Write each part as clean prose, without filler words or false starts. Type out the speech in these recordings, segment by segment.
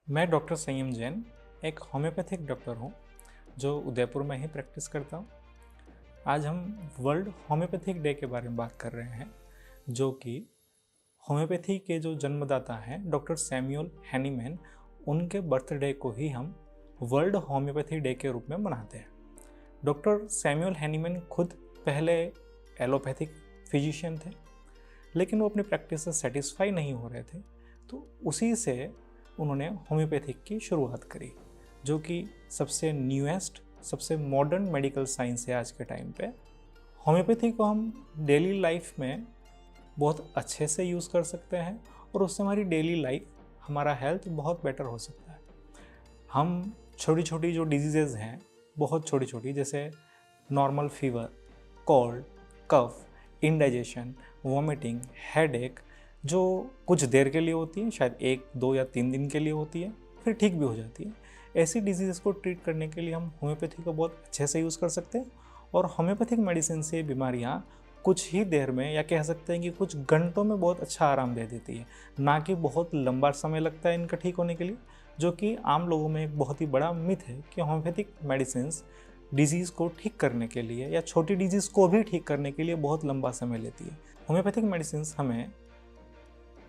मैं डॉक्टर संयम जैन एक होम्योपैथिक डॉक्टर हूँ जो उदयपुर में ही प्रैक्टिस करता हूँ। आज हम वर्ल्ड होम्योपैथिक डे के बारे में बात कर रहे हैं, जो कि होम्योपैथी के जो जन्मदाता हैं डॉक्टर सैमुअल हैनीमैन, उनके बर्थडे को ही हम वर्ल्ड होम्योपैथी डे के रूप में मनाते हैं। डॉक्टर सैमुअल हैनीमैन खुद पहले एलोपैथिक फिजिशियन थे, लेकिन वो अपनी प्रैक्टिस से सेटिस्फाई नहीं हो रहे थे, तो उसी से उन्होंने होम्योपैथिक की शुरुआत करी, जो कि सबसे न्यूएस्ट, सबसे मॉडर्न मेडिकल साइंस है आज के टाइम पे। होम्योपैथी को हम डेली लाइफ में बहुत अच्छे से यूज़ कर सकते हैं और उससे हमारी डेली लाइफ, हमारा हेल्थ बहुत बेटर हो सकता है। हम छोटी छोटी जो डिजीज़ेज़ हैं, बहुत छोटी छोटी, जैसे नॉर्मल फीवर, कोल्ड, कफ, इंडाइजेशन, वॉमिटिंग, हेडेक, जो कुछ देर के लिए होती है, शायद 1, 2 या 3 दिन के लिए होती है, फिर ठीक भी हो जाती है। ऐसी डिजीज़ को ट्रीट करने के लिए हम होम्योपैथी को बहुत अच्छे से यूज़ कर सकते हैं और होम्योपैथिक मेडिसिन से बीमारियाँ कुछ ही देर में, या कह सकते हैं कि कुछ घंटों में बहुत अच्छा आराम दे देती है, ना कि बहुत लंबा समय लगता है इनका ठीक होने के लिए, जो कि आम लोगों में एक बहुत ही बड़ा मिथ है कि होम्योपैथिक मेडिसिन्स डिजीज़ को ठीक करने के लिए या छोटी डिजीज़ को भी ठीक करने के लिए बहुत लंबा समय लेती है। होम्योपैथिक मेडिसिन्स हमें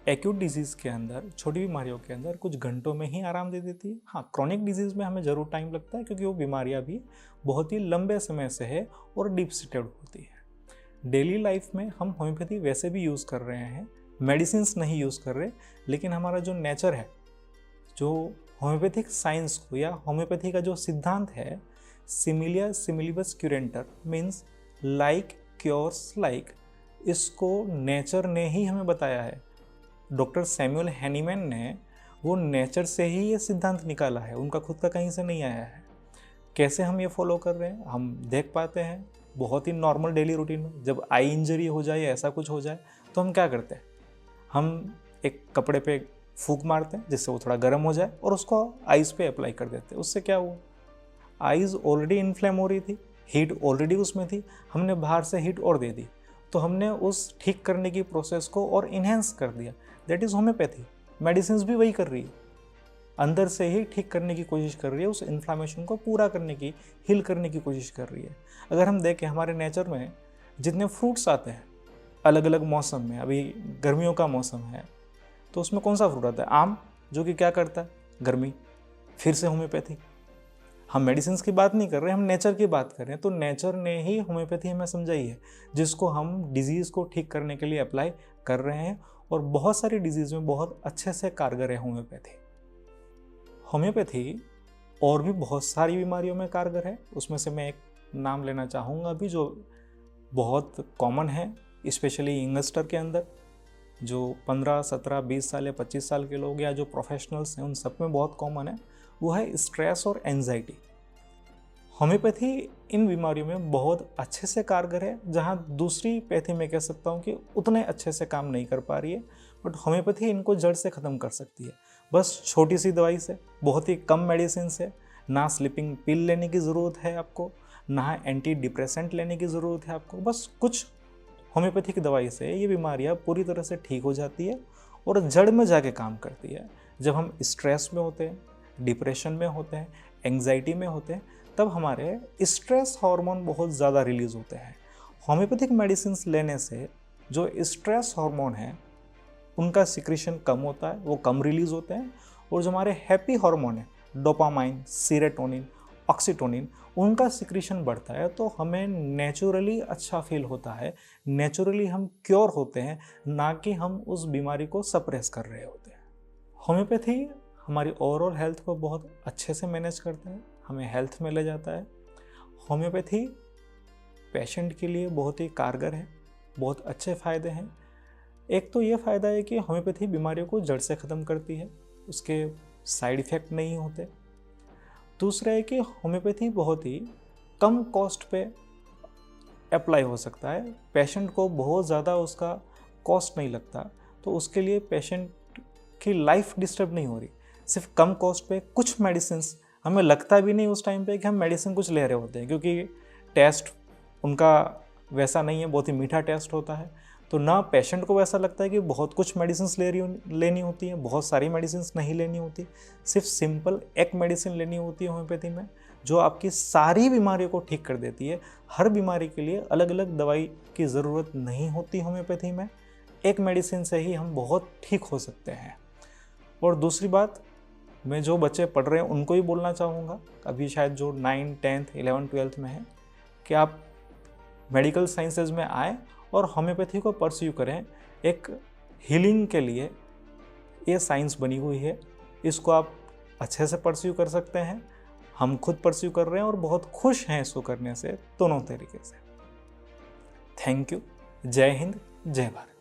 एक्यूट डिजीज़ के अंदर, छोटी बीमारियों के अंदर कुछ घंटों में ही आराम दे देती है। हाँ, क्रॉनिक डिजीज़ में हमें ज़रूर टाइम लगता है, क्योंकि वो बीमारियाँ भी बहुत ही लंबे समय से है और डीप सीटेड होती है। डेली लाइफ में हम होम्योपैथी वैसे भी यूज़ कर रहे हैं, मेडिसिन्स नहीं यूज़ कर रहे, लेकिन हमारा जो नेचर है, जो होम्योपैथिक साइंस को या होम्योपैथी का जो सिद्धांत है, सिमिलिया सिमिलिबस क्यूरेंटर, मीन्स लाइक क्योर्स लाइक, इसको नेचर ने ही हमें बताया है। डॉक्टर सैमुअल हैनीमैन ने वो नेचर से ही ये सिद्धांत निकाला है, उनका खुद का कहीं से नहीं आया है। कैसे हम ये फॉलो कर रहे हैं, हम देख पाते हैं बहुत ही नॉर्मल डेली रूटीन में। जब आई इंजरी हो जाए या ऐसा कुछ हो जाए तो हम क्या करते हैं, हम एक कपड़े पे फूंक मारते हैं जिससे वो थोड़ा गर्म हो जाए और उसको आइज़ पे अप्लाई कर देते हैं। उससे क्या हुआ, आइज़ ऑलरेडी इन्फ्लेम हो रही थी, हीट ऑलरेडी उसमें थी, हमने बाहर से हीट और दे दी, तो हमने उस ठीक करने की प्रोसेस को और इन्हेंस कर दिया। That is homeopathy. मेडिसिन भी वही कर रही है, अंदर से ही ठीक करने की कोशिश कर रही है, उस इन्फ्लामेशन को पूरा करने की, हील करने की कोशिश कर रही है। अगर हम देखें हमारे नेचर में जितने फ्रूट्स आते हैं अलग अलग मौसम में, अभी गर्मियों का मौसम है तो उसमें कौन सा फ्रूट आता है, आम, जो कि क्या करता है, गर्मी। फिर से होम्योपैथी। हम मेडिसिन की बात नहीं कर रहे, हम नेचर की बात कर रहे हैं, तो नेचर ने ही होम्योपैथी हमें समझाई है, जिसको हम डिजीज़ को ठीक करने के लिए अप्लाई कर रहे हैं और बहुत सारी डिजीज़ में बहुत अच्छे से कारगर है होम्योपैथी। होम्योपैथी और भी बहुत सारी बीमारियों में कारगर है, उसमें से मैं एक नाम लेना चाहूँगा अभी, जो बहुत कॉमन है, स्पेशली यंगस्टर के अंदर, जो 15, 17, 20 साल या 25 साल के लोग या जो प्रोफेशनल्स हैं, उन सब में बहुत कॉमन है। वो है स्ट्रेस और एंजाइटी। होम्योपैथी इन बीमारियों में बहुत अच्छे से कारगर है, जहाँ दूसरी पैथी में कह सकता हूँ कि उतने अच्छे से काम नहीं कर पा रही है, बट होम्योपैथी इनको जड़ से ख़त्म कर सकती है, बस छोटी सी दवाई से, बहुत ही कम मेडिसिन से। ना स्लीपिंग पिल लेने की ज़रूरत है आपको, ना एंटी डिप्रेसेंट लेने की ज़रूरत है आपको, बस कुछ होम्योपैथिक दवाई से ये बीमारियाँ पूरी तरह से ठीक हो जाती है और जड़ में जाके काम करती है। जब हम स्ट्रेस में होते हैं, डिप्रेशन में होते हैं, एंग्जाइटी में होते हैं, तब हमारे स्ट्रेस हार्मोन बहुत ज़्यादा रिलीज़ होते हैं। होम्योपैथिक मेडिसिन लेने से जो स्ट्रेस हार्मोन है उनका सिक्रीशन कम होता है, वो कम रिलीज़ होते हैं, और जो हमारे हैप्पी हार्मोन है, डोपामाइन, सीरोटोनिन, ऑक्सीटोनिन, उनका सिक्रीशन बढ़ता है, तो हमें नेचुरली अच्छा फील होता है, नेचुरली हम क्योर होते हैं, ना कि हम उस बीमारी को सप्रेस कर रहे होते हैं। होम्योपैथी हमारी ओवरऑल हेल्थ को बहुत अच्छे से मैनेज करता है, हमें हेल्थ में ले जाता है। होम्योपैथी पेशेंट के लिए बहुत ही कारगर है, बहुत अच्छे फ़ायदे हैं। एक तो ये फ़ायदा है कि होम्योपैथी बीमारियों को जड़ से ख़त्म करती है, उसके साइड इफ़ेक्ट नहीं होते। दूसरा है कि होम्योपैथी बहुत ही कम कॉस्ट पे अप्लाई हो सकता है, पेशेंट को बहुत ज़्यादा उसका कॉस्ट नहीं लगता, तो उसके लिए पेशेंट की लाइफ डिस्टर्ब नहीं हो रही। सिर्फ कम कॉस्ट पे कुछ मेडिसिन्स, हमें लगता भी नहीं उस टाइम पे कि हम मेडिसिन कुछ ले रहे होते हैं, क्योंकि टेस्ट उनका वैसा नहीं है, बहुत ही मीठा टेस्ट होता है, तो ना पेशेंट को वैसा लगता है कि बहुत कुछ मेडिसिन लेनी होती हैं, बहुत सारी मेडिसिन नहीं लेनी होती, सिर्फ सिंपल एक मेडिसिन लेनी होती है होम्योपैथी में, जो आपकी सारी बीमारियों को ठीक कर देती है। हर बीमारी के लिए अलग अलग दवाई की ज़रूरत नहीं होती होम्योपैथी में, एक मेडिसिन से ही हम बहुत ठीक हो सकते हैं। और दूसरी बात, मैं जो बच्चे पढ़ रहे हैं उनको ही बोलना चाहूँगा, अभी शायद जो 9, 10th, 11th, 12th में है, कि आप मेडिकल साइंसेज में आए और होम्योपैथी को परस्यू करें। एक हीलिंग के लिए ये साइंस बनी हुई है, इसको आप अच्छे से परस्यू कर सकते हैं। हम खुद परस्यू कर रहे हैं और बहुत खुश हैं इसको करने से, दोनों तरीके से। Thank you. जय हिंद, जय भारत।